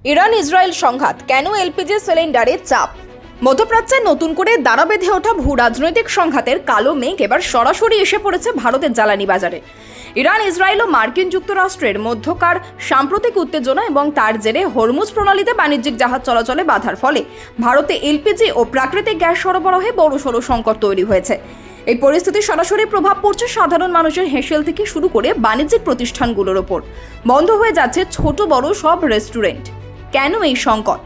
Iran Israel সংঘাত, কেন LPG সিলিন্ডারে চাপ? মধ্যপ্রাচ্যে নতুন করে দাঁড়া বেঁধে ওঠা ভূ রাজনৈতিক সংঘাতের কালো মেঘ এবার সরাসরি এসে পড়েছে ভারতের জ্বালানি বাজারে। ইরান, ইসরায়েল ও মার্কিন যুক্তরাষ্ট্রের মধ্যকার সাম্প্রতিক উত্তেজনা এবং তার জেরে হরমুজ প্রণালীতে বাণিজ্যিক জাহাজ চলাচলে বাধার ফলে ভারতে এলপিজি ও প্রাকৃতিক গ্যাস সরবরাহে বড়সড় সংকট তৈরি হয়েছে। এই পরিস্থিতির সরাসরি প্রভাব পড়ছে সাধারণ মানুষের হেঁসেল থেকে শুরু করে বাণিজ্যিক প্রতিষ্ঠানগুলোর ওপর। বন্ধ হয়ে যাচ্ছে ছোট বড় সব রেস্টুরেন্ট। কেন এই সংকট?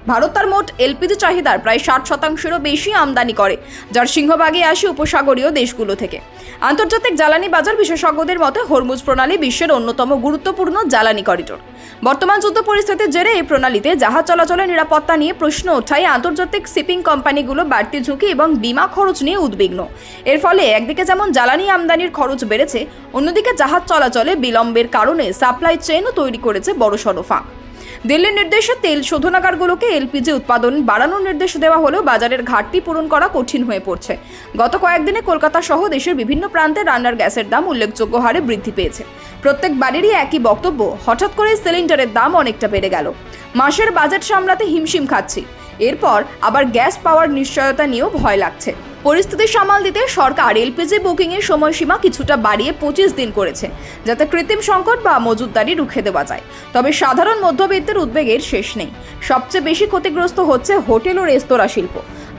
ভারত তার মোট এলপিজি চাহিদার প্রায় 60%-এরও বেশি আমদানি করে, যার সিংহভাগই আসে উপসাগরীয় দেশগুলো থেকে। আন্তর্জাতিক জ্বালানি বাজার বিশেষজ্ঞদের মতে হরমুজ প্রণালী বিশ্বের অন্যতম গুরুত্বপূর্ণ জ্বালানি করিডোর। বর্তমান যুদ্ধ পরিস্থিতির জেরে এই প্রণালীতে জাহাজ চলাচলের নিরাপত্তা নিয়ে প্রশ্ন ওঠায় আন্তর্জাতিক শিপিং কোম্পানিগুলো বাড়তি ঝুঁকি এবং বিমা খরচ নিয়ে উদ্বিগ্ন। এর ফলে একদিকে যেমন জ্বালানি আমদানির খরচ বেড়েছে, অন্যদিকে জাহাজ চলাচলে বিলম্বের কারণে সাপ্লাই চেইনও তৈরি করেছে বড়সড় ফাঁক। দিল্লির নির্দেশে তেল শোধনাগারগুলোকে এলপিজি উৎপাদন বাড়ানোর নির্দেশ দেওয়া হলেও বাজারের ঘাটতি পূরণ করা কঠিন হয়ে পড়ছে। গত কয়েকদিনে কলকাতা সহ দেশের বিভিন্ন প্রান্তে রান্নার গ্যাসের দাম উল্লেখযোগ্য হারে বৃদ্ধি পেয়েছে। প্রত্যেক বাড়িরই একই বক্তব্য, হঠাৎ করে সিলিন্ডারের দাম অনেকটা বেড়ে গেল। মাসের বাজেট সামলাতে হিমশিম খাচ্ছি, এরপর আবার গ্যাস পাওয়ার নিশ্চয়তা নিয়েও ভয় লাগছে। পরিস্থিতি সামাল দিতে সরকার এলপিজি বুকিংয়ের সময়সীমা কিছুটা বাড়িয়ে 25 দিন করেছে, যাতে কৃত্রিম সংকট বা মজুতদারি রুখে দেওয়া যায়। তবে সাধারণ মধ্যবিত্তের উদ্বেগের শেষ নেই। সবচেয়ে বেশি ক্ষতিগ্রস্ত হচ্ছে হোটেল ও রেস্তোরাঁ শিল্প।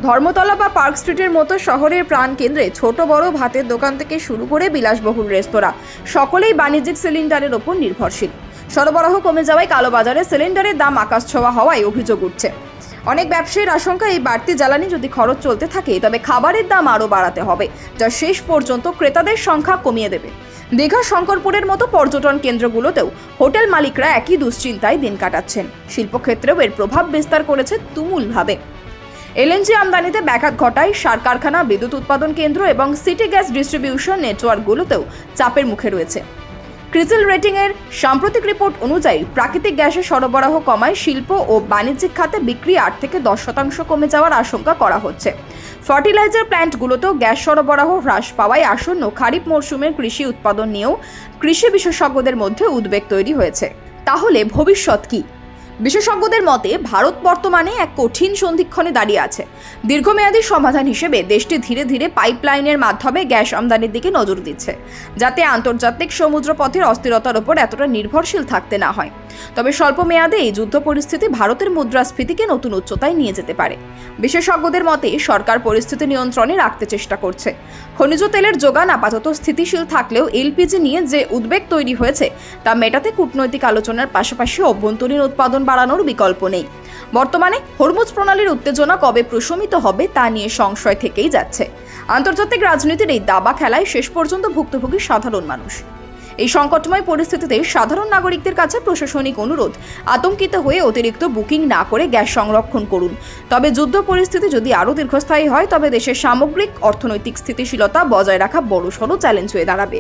ধর্মতলা বা পার্ক স্ট্রিটের মতো শহরের প্রাণকেন্দ্রে ছোট বড় ভাতের দোকান থেকে শুরু করে বিলাসবহুল রেস্তোরাঁ সকলেই বাণিজ্যিক সিলিন্ডারের ওপর নির্ভরশীল। সরবরাহ কমে যাওয়ায় কালোবাজারে সিলিন্ডারের দাম আকাশ ছোঁয়া হওয়ায় অভিযোগ উঠছে। অনেক ব্যবসায়ীর আশঙ্কা, এই বাড়তি জ্বালানি যদি খরচ চলতে থাকে তবে খাবারের দাম আরও বাড়াতে হবে, যা শেষ পর্যন্ত ক্রেতাদের সংখ্যা কমিয়ে দেবে। দীঘা, শঙ্করপুরের মতো পর্যটন কেন্দ্রগুলোতেও হোটেল মালিকরা একই দুশ্চিন্তায় দিন কাটাচ্ছেন। শিল্পক্ষেত্রেও এর প্রভাব বিস্তার করেছে তুমুলভাবে। এলএনজি আমদানিতে ব্যাঘাত ঘটায় সার কারখানা, বিদ্যুৎ উৎপাদন কেন্দ্র এবং সিটি গ্যাস ডিস্ট্রিবিউশন নেটওয়ার্কগুলোতেও চাপের মুখে রয়েছে। ক্রিসিল রেটিংয়ের সাম্প্রতিক রিপোর্ট অনুযায়ী প্রাকৃতিক গ্যাসের সরবরাহ কমায় শিল্প ও বাণিজ্যিক খাতে বিক্রি 8 থেকে 10% কমে যাওয়ার আশঙ্কা করা হচ্ছে। ফার্টিলাইজার প্ল্যান্টগুলোতেও গ্যাস সরবরাহ হ্রাস পাওয়ায় আসন্ন খারিফ মরশুমের কৃষি উৎপাদন নিয়েও কৃষি বিশেষজ্ঞদের মধ্যে উদ্বেগ তৈরি হয়েছে। তাহলে ভবিষ্যৎ কি? বিশেষজ্ঞদের মতে ভারত বর্তমানে এক কঠিন সন্ধিক্ষণে দাঁড়িয়ে আছে। দীর্ঘমেয়াদী সমাধান হিসেবে দেশটি ধীরে ধীরে পাইপলাইনের মাধ্যমে গ্যাস আমদানির দিকে নজর দিচ্ছে, যাতে আন্তর্জাতিক সমুদ্রপথের অস্থিরতার উপর এতটা নির্ভরশীল থাকতে না হয়। তবে স্বল্প মেয়াদে এই যুদ্ধ পরিস্থিতি ভারতের মুদ্রাস্ফীতিকে নতুন উচ্চতায় নিয়ে যেতে পারে। বিশেষজ্ঞদের মতে সরকার পরিস্থিতি নিয়ন্ত্রণে রাখতে চেষ্টা করছে। খনিজ তেলের যোগান আপাতত স্থিতিশীল থাকলেও এলপিজি নিয়ে যে উদ্বেগ তৈরি হয়েছে তা মেটাতে কূটনৈতিক আলোচনার পাশাপাশি অভ্যন্তরীণ উৎপাদন বাড়ানোর বিকল্প নেই। বর্তমানে হরমুজ প্রণালীর উত্তেজনা কবে প্রশমিত হবে তা নিয়ে সংশয় থেকেই যাচ্ছে। আন্তর্জাতিক রাজনীতির এই দাবা খেলায় শেষ পর্যন্ত ভুক্তভোগী সাধারণ মানুষ। এই সংকটময় পরিস্থিতিতে সাধারণ নাগরিকদের কাছে প্রশাসনিক অনুরোধ, আতঙ্কিত হয়ে অতিরিক্ত বুকিং না করে গ্যাস সংরক্ষণ করুন। তবে যুদ্ধ পরিস্থিতি যদি আরও দীর্ঘস্থায়ী হয় তবে দেশের সামগ্রিক অর্থনৈতিক স্থিতিশীলতা বজায় রাখা বড়সড় চ্যালেঞ্জ হয়ে দাঁড়াবে।